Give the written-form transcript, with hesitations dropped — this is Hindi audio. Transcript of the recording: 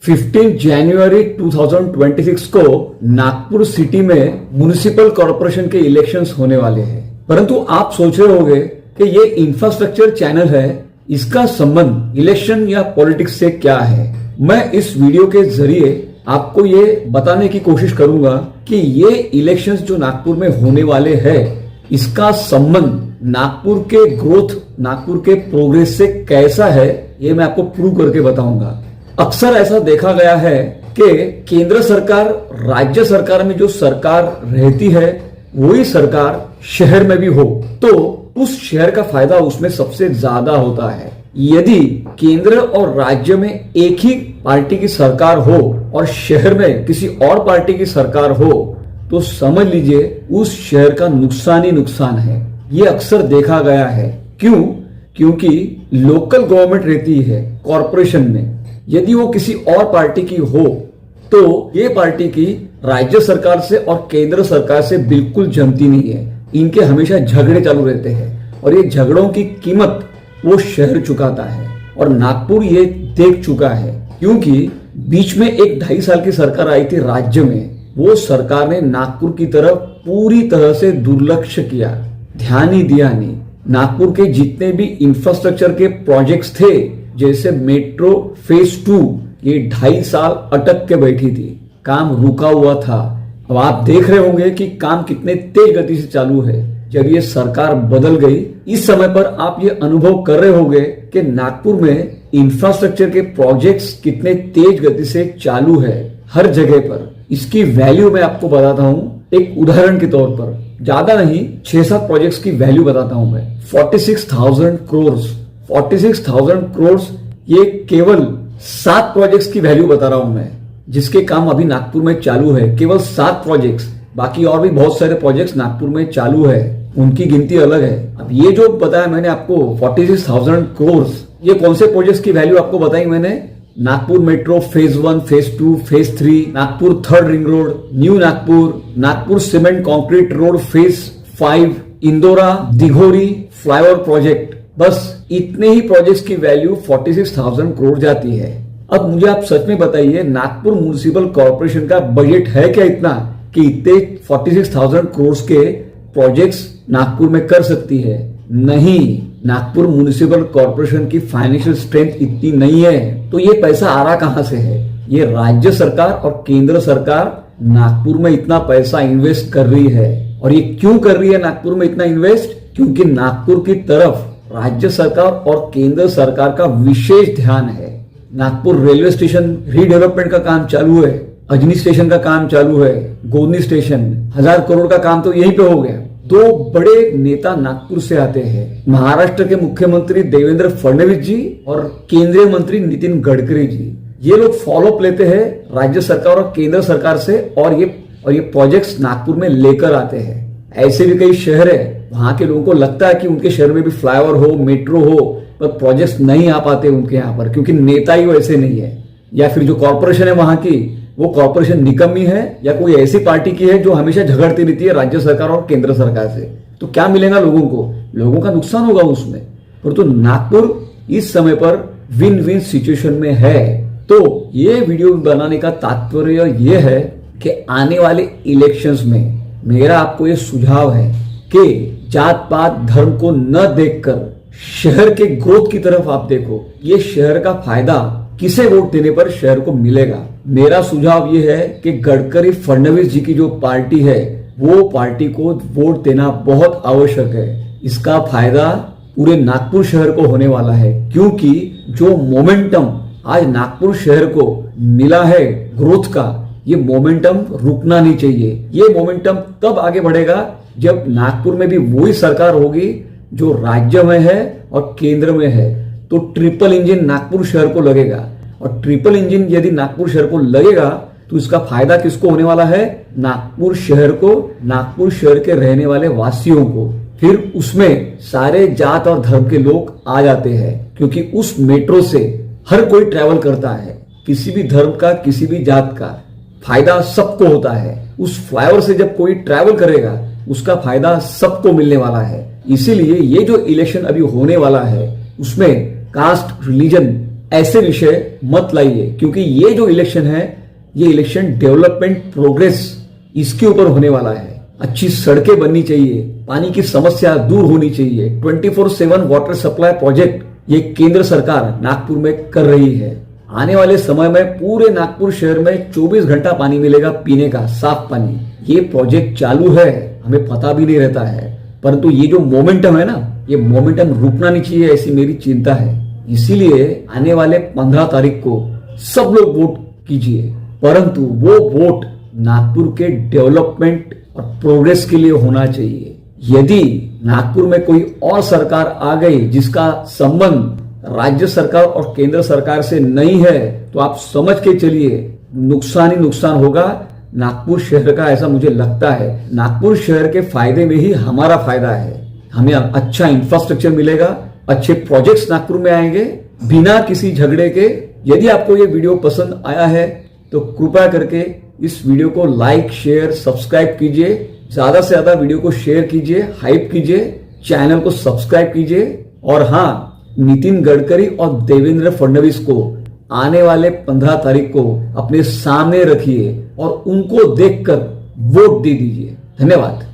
15 जनवरी 2026 को नागपुर सिटी में म्युनिसिपल कॉर्पोरेशन के इलेक्शंस होने वाले हैं। परंतु आप सोच रहे होंगे कि ये इंफ्रास्ट्रक्चर चैनल है, इसका संबंध इलेक्शन या पॉलिटिक्स से क्या है। मैं इस वीडियो के जरिए आपको ये बताने की कोशिश करूंगा कि ये इलेक्शंस जो नागपुर में होने वाले हैं, इसका संबंध नागपुर के ग्रोथ, नागपुर के प्रोग्रेस से कैसा है, ये मैं आपको प्रूव करके बताऊंगा। अक्सर ऐसा देखा गया है कि केंद्र सरकार, राज्य सरकार में जो सरकार रहती है वही सरकार शहर में भी हो तो उस शहर का फायदा उसमें सबसे ज्यादा होता है। यदि केंद्र और राज्य में एक ही पार्टी की सरकार हो और शहर में किसी और पार्टी की सरकार हो तो समझ लीजिए उस शहर का नुकसान ही नुकसान है। ये अक्सर देखा गया है। क्यों? क्योंकि लोकल गवर्नमेंट रहती है कॉरपोरेशन में, यदि वो किसी और पार्टी की हो तो ये पार्टी की राज्य सरकार से और केंद्र सरकार से बिल्कुल जमती नहीं है। इनके हमेशा झगड़े चालू रहते हैं और ये झगड़ों की कीमत वो शहर चुकाता है और नागपुर ये देख चुका है। क्योंकि बीच में एक 2.5 साल की सरकार आई थी राज्य में, वो सरकार ने नागपुर की तरफ पूरी तरह से दुर्लक्ष्य किया, ध्यान ही दिया नहीं। नागपुर के जितने भी इंफ्रास्ट्रक्चर के प्रोजेक्ट्स थे, जैसे मेट्रो फेज 2, ये 2.5 साल अटक के बैठी थी, काम रुका हुआ था। अब आप देख रहे होंगे कि काम कितने तेज गति से चालू है। जब ये सरकार बदल गई, इस समय पर आप ये अनुभव कर रहे होंगे कि नागपुर में इंफ्रास्ट्रक्चर के प्रोजेक्ट्स कितने तेज गति से चालू है हर जगह पर। इसकी वैल्यू मैं आपको बताता हूं एक उदाहरण के तौर पर, ज्यादा नहीं 6-7 प्रोजेक्ट्स की वैल्यू बताता हूं मैं। 46,000 करोड़, 46,000 करोड़, ये केवल 7 प्रोजेक्ट्स की वैल्यू बता रहा हूं मैं, जिसके काम अभी नागपुर में चालू है। केवल 7 प्रोजेक्ट्स, बाकी और भी बहुत सारे प्रोजेक्ट्स नागपुर में चालू है, उनकी गिनती अलग है। अब ये जो बताया मैंने आपको 46,000 करोड़, ये कौन से प्रोजेक्ट्स की वैल्यू आपको बताई मैंने? Nagpur metro phase 1, phase 2, phase 3, Nagpur 3rd ring road, new Nagpur, Nagpur cement concrete road phase 5, Indora Dighori flyover project. बस इतने ही प्रोजेक्ट्स की वैल्यू 46,000 करोड़ जाती है। अब मुझे आप सच में बताइए, नागपुर म्युनिसिपल कॉर्पोरेशन का बजट है क्या इतना कि इतने 46,000 करोड़ के प्रोजेक्ट्स नागपुर में कर सकती है? नहीं, नागपुर म्युनिसिपल कॉर्पोरेशन की फाइनेंशियल स्ट्रेंथ इतनी नहीं है। तो ये पैसा आ रहा कहां से है? ये राज्य सरकार और केंद्र सरकार नागपुर में इतना पैसा इन्वेस्ट कर रही है। और ये क्यों कर रही है नागपुर में इतना इन्वेस्ट? क्योंकि नागपुर की तरफ राज्य सरकार और केंद्र सरकार का विशेष ध्यान है। नागपुर रेलवे स्टेशन रीडेवलपमेंट का काम चालू है, अजनी स्टेशन का काम चालू है, गोदनी स्टेशन, 1000 करोड़ का काम तो यहीं पे हो गया। 2 बड़े नेता नागपुर से आते हैं, महाराष्ट्र के मुख्यमंत्री देवेंद्र फडणवीस जी और केंद्रीय मंत्री नितिन गडकरी जी। ये लोग फॉलोअप लेते हैं राज्य सरकार और केंद्र सरकार से और ये प्रोजेक्ट्स नागपुर में लेकर आते हैं। ऐसे भी कई शहर है, वहां के लोगों को लगता है कि उनके शहर में भी फ्लाईओवर हो, मेट्रो हो, पर प्रोजेक्ट्स नहीं आ पाते उनके यहाँ पर, क्योंकि नेता ही वैसे नहीं है, या फिर जो कॉर्पोरेशन है वहां की, वो कॉर्पोरेशन निकम्मी है, या कोई ऐसी पार्टी की है जो हमेशा झगड़ती रहती है राज्य सरकार और केंद्र सरकार से। तो क्या मिलेगा लोगों को? लोगों का नुकसान होगा उसमें। परंतु नागपुर इस समय पर विन विन सिचुएशन में है। तो ये वीडियो बनाने का तात्पर्य ये है कि आने वाले इलेक्शंस में मेरा आपको ये सुझाव है कि जात पात धर्म को न देखकर शहर के ग्रोथ की तरफ आप देखो। ये शहर का फायदा किसे वोट देने पर शहर को मिलेगा। मेरा सुझाव ये है कि गडकरी फडणवीस जी की जो पार्टी है, वो पार्टी को वोट देना बहुत आवश्यक है। इसका फायदा पूरे नागपुर शहर को होने वाला है, क्योंकि जो मोमेंटम आज नागपुर शहर को मिला है ग्रोथ का, ये मोमेंटम रुकना नहीं चाहिए। ये मोमेंटम तब आगे बढ़ेगा जब नागपुर में भी वही सरकार होगी जो राज्य में है और केंद्र में है। तो ट्रिपल इंजन नागपुर शहर को लगेगा, और ट्रिपल इंजन यदि नागपुर शहर को लगेगा तो इसका फायदा किसको होने वाला है? नागपुर शहर को, नागपुर शहर के रहने वाले वासियों को। फिर उसमें सारे जात और धर्म के लोग आ जाते हैं, क्योंकि उस मेट्रो से हर कोई ट्रैवल करता है, किसी भी धर्म का, किसी भी जात का फायदा सबको होता है। उस फ्लाईओवर से जब कोई ट्रैवल करेगा उसका फायदा सबको मिलने वाला है। इसीलिए ये जो इलेक्शन अभी होने वाला है उसमें कास्ट, रिलीजन ऐसे विषय मत लाइए, क्योंकि ये जो इलेक्शन है ये इलेक्शन डेवलपमेंट प्रोग्रेस इसके ऊपर होने वाला है। अच्छी सड़कें बननी चाहिए, पानी की समस्या दूर होनी चाहिए। 24/7 वाटर सप्लाई प्रोजेक्ट ये केंद्र सरकार नागपुर में कर रही है। आने वाले समय में पूरे नागपुर शहर में 24 घंटा पानी मिलेगा पीने का, साफ पानी। ये प्रोजेक्ट चालू है, हमें पता भी नहीं रहता है, परंतु ये जो मोमेंटम है ना, ये मोमेंटम रुकना नहीं चाहिए, ऐसी मेरी चिंता है। इसीलिए आने वाले 15 तारीख को सब लोग वोट कीजिए, परंतु वो वोट नागपुर के डेवलपमेंट और प्रोग्रेस के लिए होना चाहिए। यदि नागपुर में कोई और सरकार आ गई जिसका संबंध राज्य सरकार और केंद्र सरकार से नहीं है, तो आप समझ के चलिए नुकसान ही नुकसान होगा नागपुर शहर का, ऐसा मुझे लगता है। नागपुर शहर के फायदे में ही हमारा फायदा है। हमें अच्छा इंफ्रास्ट्रक्चर मिलेगा, अच्छे प्रोजेक्ट्स नागपुर में आएंगे बिना किसी झगड़े के। यदि आपको ये वीडियो पसंद आया है तो कृपया करके इस वीडियो को लाइक, शेयर, सब्सक्राइब कीजिए। ज्यादा से ज्यादा वीडियो को शेयर कीजिए, हाइप कीजिए, चैनल को सब्सक्राइब कीजिए। और हाँ, नितिन गडकरी और देवेंद्र फडणवीस को आने वाले 15 तारीख को अपने सामने रखिए और उनको देखकर वोट दे दीजिए। धन्यवाद।